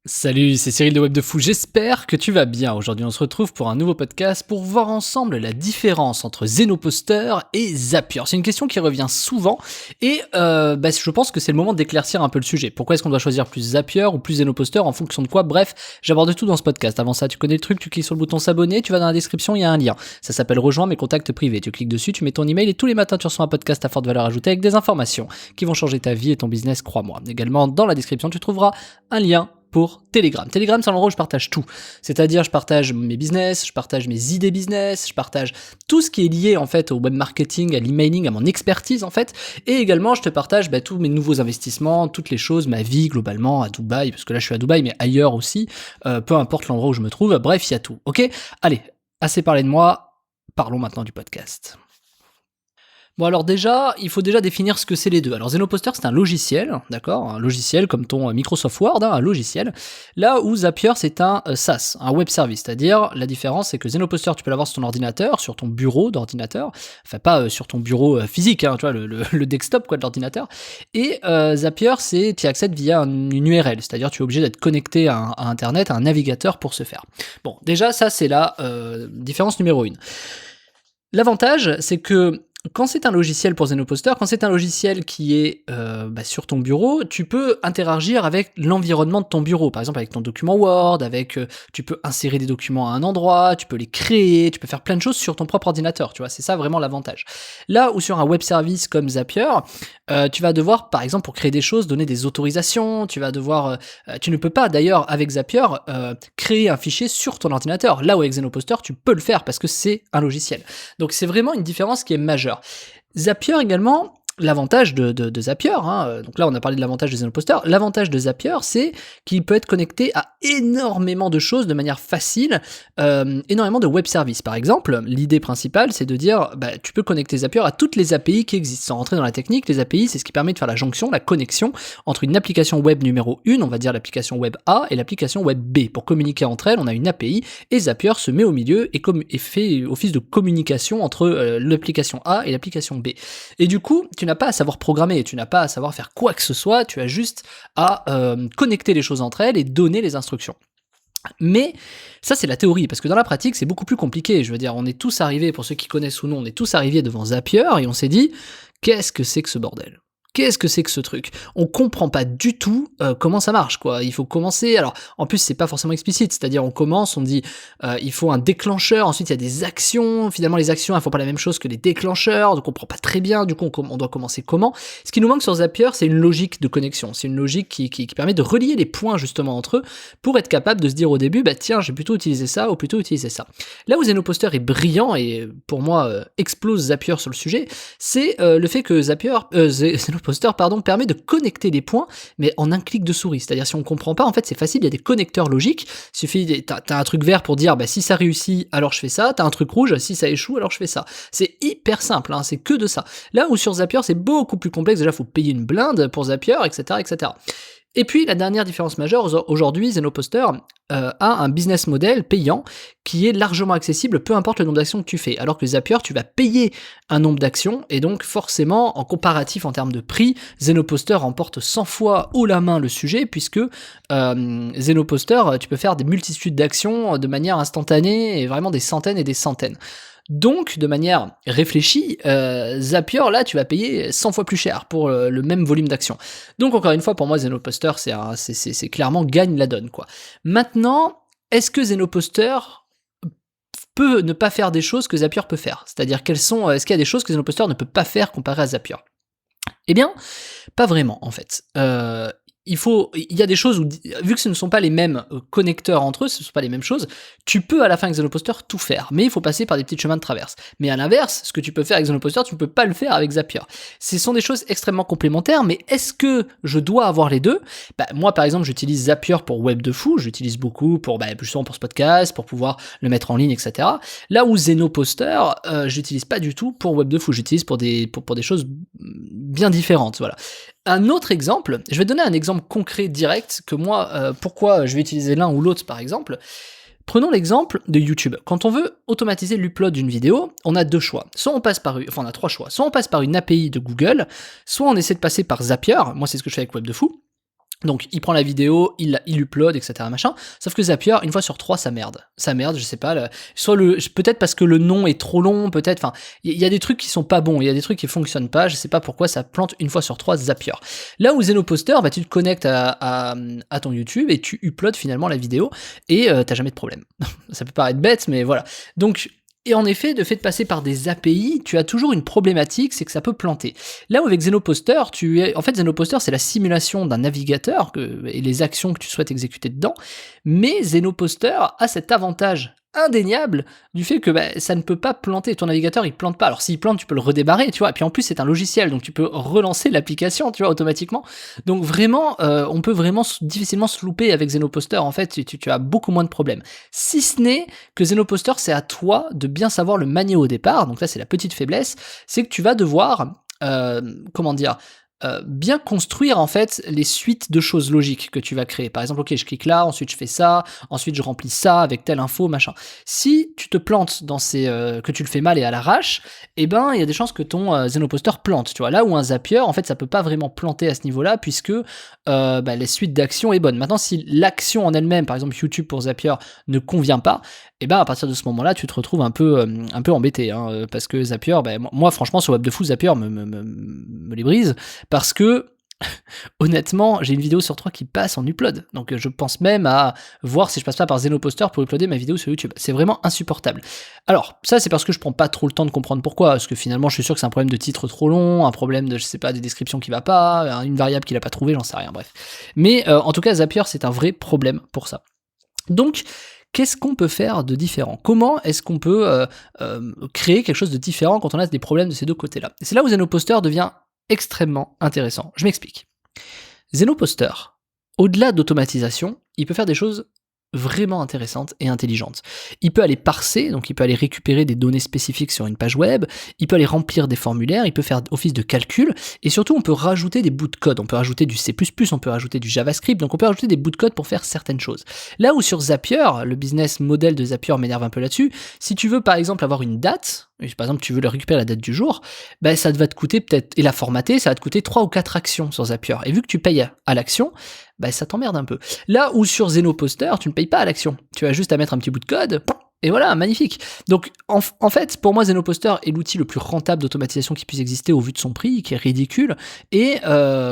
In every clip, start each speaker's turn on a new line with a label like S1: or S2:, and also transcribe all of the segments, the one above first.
S1: Salut, c'est Cyril de Web de Fou, j'espère que tu vas bien. Aujourd'hui on se retrouve pour un nouveau podcast pour voir ensemble la différence entre Zenoposter et Zapier. C'est une question qui revient souvent et je pense que c'est le moment d'éclaircir un peu le sujet. Pourquoi est-ce qu'on doit choisir plus Zapier ou plus Zenoposter, en fonction de quoi? Bref, j'aborde tout dans ce podcast. Avant ça, tu connais le truc, tu cliques sur le bouton s'abonner, tu vas dans la description, il y a un lien. Ça s'appelle rejoindre mes contacts privés. Tu cliques dessus, tu mets ton email et tous les matins tu reçois un podcast à forte valeur ajoutée avec des informations qui vont changer ta vie et ton business, crois-moi. Également, dans la description, tu trouveras un lien pour Telegram. Telegram, c'est l'endroit où je partage tout. C'est-à-dire, je partage mes business, je partage mes idées business, je partage tout ce qui est lié, en fait, au web marketing, à l'emailing, à mon expertise, en fait. Et également, je te partage tous mes nouveaux investissements, toutes les choses, ma vie, globalement, à Dubaï, parce que là, je suis à Dubaï, mais ailleurs aussi, peu importe l'endroit où je me trouve. Bref, il y a tout. Ok? Allez, assez parlé de moi. Parlons maintenant du podcast. Bon alors déjà, il faut déjà définir ce que c'est les deux. Alors Zenoposter c'est un logiciel, d'accord? Un logiciel comme ton Microsoft Word, un logiciel. Là où Zapier c'est un SaaS, un web service. C'est-à-dire, la différence c'est que Zenoposter tu peux l'avoir sur ton ordinateur, sur ton bureau d'ordinateur. Enfin pas sur ton bureau physique, tu vois, le desktop quoi de l'ordinateur. Et Zapier c'est, tu y accèdes via une URL. C'est-à-dire tu es obligé d'être connecté à Internet, à un navigateur pour ce faire. Bon, déjà ça c'est la différence numéro 1. L'avantage c'est que quand c'est un logiciel pour Zenoposter, quand c'est un logiciel qui est sur ton bureau, tu peux interagir avec l'environnement de ton bureau, par exemple avec ton document Word, tu peux insérer des documents à un endroit, tu peux les créer, tu peux faire plein de choses sur ton propre ordinateur, tu vois, c'est ça vraiment l'avantage. Là où sur un web service comme Zapier, tu vas devoir, par exemple, pour créer des choses, donner des autorisations, tu ne peux pas d'ailleurs avec Zapier créer un fichier sur ton ordinateur, là où avec Zenoposter, tu peux le faire parce que c'est un logiciel. Donc c'est vraiment une différence qui est majeure. Zapier également, l'avantage de Zapier, donc là on a parlé de l'avantage de Zenoposter, l'avantage de Zapier c'est qu'il peut être connecté à énormément de choses de manière facile, énormément de web services. Par exemple, l'idée principale c'est de dire, tu peux connecter Zapier à toutes les API qui existent. Sans rentrer dans la technique, les API c'est ce qui permet de faire la jonction, la connexion entre une application web numéro 1, on va dire l'application web A, et l'application web B. Pour communiquer entre elles, on a une API, et Zapier se met au milieu et fait office de communication entre l'application A et l'application B. Et du coup, tu n'as pas à savoir programmer, tu n'as pas à savoir faire quoi que ce soit, tu as juste à connecter les choses entre elles et donner les instructions. Mais ça c'est la théorie, parce que dans la pratique c'est beaucoup plus compliqué. Je veux dire, on est tous arrivés, pour ceux qui connaissent ou non, on est tous arrivés devant Zapier et on s'est dit, qu'est-ce que c'est que ce bordel ? Qu'est-ce que c'est que ce truc? On comprend pas du tout comment ça marche, quoi. Il faut commencer. Alors, en plus, c'est pas forcément explicite. C'est-à-dire, on commence, on dit, il faut un déclencheur. Ensuite, il y a des actions. Finalement, les actions, elles font pas la même chose que les déclencheurs. Donc, on comprend pas très bien. Du coup, on doit commencer comment? Ce qui nous manque sur Zapier, c'est une logique de connexion. C'est une logique qui permet de relier les points justement entre eux pour être capable de se dire au début, tiens, j'ai plutôt utilisé ça ou plutôt utilisé ça. Là où Zenoposter est brillant et pour moi explose Zapier sur le sujet, c'est le fait que Zenoposter permet de connecter les points, mais en un clic de souris. C'est-à-dire, si on comprend pas, en fait, c'est facile, il y a des connecteurs logiques. Il suffit, t'as un truc vert pour dire, si ça réussit, alors je fais ça. T'as un truc rouge, si ça échoue, alors je fais ça. C'est hyper simple, c'est que de ça. Là où sur Zapier, c'est beaucoup plus complexe. Déjà, faut payer une blinde pour Zapier, etc., etc. Et puis, la dernière différence majeure, aujourd'hui, Zenoposter a un business model payant qui est largement accessible, peu importe le nombre d'actions que tu fais. Alors que Zapier, tu vas payer un nombre d'actions, et donc forcément, en comparatif en termes de prix, Zenoposter remporte 100 fois haut la main le sujet, puisque Zenoposter, tu peux faire des multitudes d'actions de manière instantanée, et vraiment des centaines et des centaines. Donc, de manière réfléchie, Zapier, là, tu vas payer 100 fois plus cher pour le même volume d'actions. Donc, encore une fois, pour moi, Zenoposter, c'est clairement gagne la donne, quoi. Maintenant, est-ce que Zenoposter peut ne pas faire des choses que Zapier peut faire? C'est-à-dire, est-ce qu'il y a des choses que Zenoposter ne peut pas faire comparé à Zapier? Eh bien, pas vraiment, en fait. Il y a des choses où, vu que ce ne sont pas les mêmes connecteurs entre eux, ce ne sont pas les mêmes choses, tu peux à la fin avec Zenoposter tout faire, mais il faut passer par des petits chemins de traverse. Mais à l'inverse, ce que tu peux faire avec Zenoposter, tu ne peux pas le faire avec Zapier. Ce sont des choses extrêmement complémentaires, mais est-ce que je dois avoir les deux? Moi par exemple, j'utilise Zapier pour Web de Fou, j'utilise beaucoup pour justement pour ce podcast, pour pouvoir le mettre en ligne, etc. Là où Zenoposter, j'utilise pas du tout pour Web de Fou, j'utilise pour des choses bien différentes, voilà. Un autre exemple, je vais donner un exemple concret direct que moi, pourquoi je vais utiliser l'un ou l'autre par exemple. Prenons l'exemple de YouTube. Quand on veut automatiser l'upload d'une vidéo, on a deux choix. Soit on passe on a trois choix. Soit on passe par une API de Google, soit on essaie de passer par Zapier. Moi, c'est ce que je fais avec Web de Fou. Donc il prend la vidéo, il upload, etc. machin. Sauf que Zapier, une fois sur 3, ça merde. Ça merde, je sais pas. Soit peut-être parce que le nom est trop long, peut-être. Enfin, il y a des trucs qui sont pas bons, il y a des trucs qui fonctionnent pas. Je sais pas pourquoi ça plante une fois sur 3 Zapier. Là où Zenoposter, bah tu te connectes à ton YouTube et tu uploads finalement la vidéo et t'as jamais de problème. Ça peut paraître bête, mais voilà. Donc et en effet, de fait de passer par des API, tu as toujours une problématique, c'est que ça peut planter. Là où avec Zenoposter, en fait, Zenoposter, c'est la simulation d'un navigateur et les actions que tu souhaites exécuter dedans, mais Zenoposter a cet avantage indéniable du fait que ça ne peut pas planter. Ton navigateur, il plante pas. Alors s'il plante, tu peux le redémarrer, tu vois. Et puis en plus, c'est un logiciel, donc tu peux relancer l'application, tu vois, automatiquement. Donc vraiment, on peut vraiment difficilement se louper avec Zenoposter. En fait, tu as beaucoup moins de problèmes. Si ce n'est que Zenoposter, c'est à toi de bien savoir le manier au départ. Donc là, c'est la petite faiblesse, c'est que tu vas devoir, bien construire en fait les suites de choses logiques que tu vas créer. Par exemple, ok, je clique là, ensuite je fais ça, ensuite je remplis ça avec telle info, machin. Si tu te plantes dans que tu le fais mal et à l'arrache, eh ben il y a des chances que ton Zenoposter plante. Tu vois, là où un Zapier, en fait, ça peut pas vraiment planter à ce niveau-là puisque les suites d'actions est bonne. Maintenant, si l'action en elle-même, par exemple YouTube pour Zapier, ne convient pas, et ben à partir de ce moment-là, tu te retrouves un peu embêté, hein, parce que Zapier, moi franchement sur Web de Fou, Zapier me les brise, parce que honnêtement, j'ai une vidéo sur 3 qui passe en upload, donc je pense même à voir si je passe pas par Zenoposter pour uploader ma vidéo sur YouTube. C'est vraiment insupportable. Alors ça, c'est parce que je prends pas trop le temps de comprendre pourquoi, parce que finalement, je suis sûr que c'est un problème de titre trop long, un problème de, je sais pas, des descriptions qui va pas, une variable qu'il a pas trouvée, j'en sais rien, bref. Mais en tout cas, Zapier, c'est un vrai problème pour ça. Donc, qu'est-ce qu'on peut faire de différent? Comment est-ce qu'on peut créer quelque chose de différent quand on a des problèmes de ces deux côtés-là? Et c'est là où Zenoposter devient extrêmement intéressant. Je m'explique. Zenoposter, au-delà d'automatisation, il peut faire des choses vraiment intéressantes et intelligentes. Il peut aller parser, donc il peut aller récupérer des données spécifiques sur une page web, il peut aller remplir des formulaires, il peut faire office de calcul, et surtout on peut rajouter des bouts de code, on peut rajouter du C++, on peut rajouter du JavaScript, donc on peut rajouter des bouts de code pour faire certaines choses. Là où sur Zapier, le business model de Zapier m'énerve un peu là-dessus, si tu veux par exemple avoir une date, par exemple tu veux récupérer la date du jour, ça va te coûter peut-être, et la formater, ça va te coûter 3 ou 4 actions sur Zapier, et vu que tu payes à l'action, ça t'emmerde un peu. Là où sur Zenoposter, tu ne payes pas à l'action. Tu as juste à mettre un petit bout de code, et voilà, magnifique. Donc, en fait, pour moi, Zenoposter est l'outil le plus rentable d'automatisation qui puisse exister au vu de son prix, qui est ridicule, et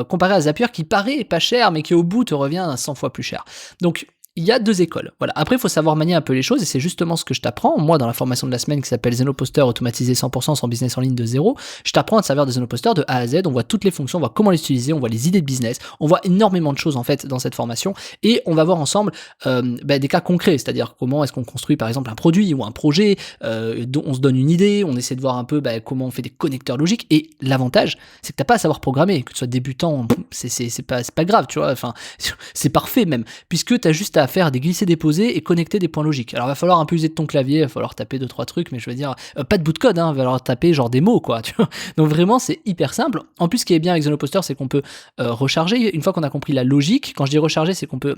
S1: comparé à Zapier, qui paraît pas cher, mais qui au bout te revient à 100 fois plus cher. Donc, il y a deux écoles. Voilà. Après, il faut savoir manier un peu les choses, et c'est justement ce que je t'apprends, moi, dans la formation de la semaine qui s'appelle Zenoposter automatisé 100% sans business en ligne de zéro. Je t'apprends à te servir de Zenoposter de A à Z. On voit toutes les fonctions, on voit comment les utiliser, on voit les idées de business, on voit énormément de choses en fait dans cette formation, et on va voir ensemble des cas concrets, c'est-à-dire comment est-ce qu'on construit par exemple un produit ou un projet, dont on se donne une idée, on essaie de voir un peu comment on fait des connecteurs logiques, et l'avantage, c'est que t'as pas à savoir programmer, que tu sois débutant, c'est pas grave, tu vois, enfin, c'est parfait même, puisque t'as juste à faire des glisser-déposer et connecter des points logiques. Alors, il va falloir un peu user de ton clavier, il va falloir taper 2-3 trucs, mais je veux dire, pas de bout de code, hein, il va falloir taper genre des mots, quoi, tu vois. Donc, vraiment, c'est hyper simple. En plus, ce qui est bien avec Zenoposter, c'est qu'on peut recharger. Une fois qu'on a compris la logique, quand je dis recharger, c'est qu'on peut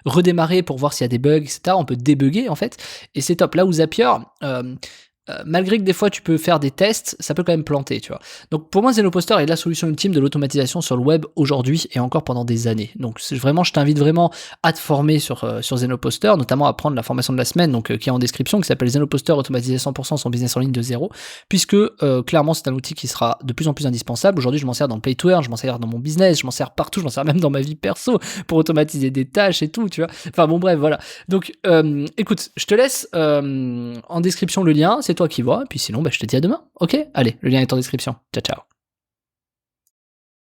S1: redémarrer pour voir s'il y a des bugs, etc. On peut débugger, en fait, et c'est top. Là où Zapier, malgré que des fois tu peux faire des tests, ça peut quand même planter, tu vois. Donc pour moi, Zenoposter est la solution ultime de l'automatisation sur le web aujourd'hui et encore pendant des années. Donc vraiment, je t'invite vraiment à te former sur Zenoposter, notamment à prendre la formation de la semaine, donc qui est en description, qui s'appelle Zenoposter automatisé 100% son business en ligne de zéro, puisque clairement c'est un outil qui sera de plus en plus indispensable. Aujourd'hui, je m'en sers dans Play to Earn, je m'en sers dans mon business, je m'en sers partout, je m'en sers même dans ma vie perso pour automatiser des tâches et tout, tu vois. Enfin bon, bref, voilà. Donc écoute, je te laisse en description le lien, c'est toi qui vois, et puis sinon, je te dis à demain, ok? Allez, le lien est en description. Ciao, ciao.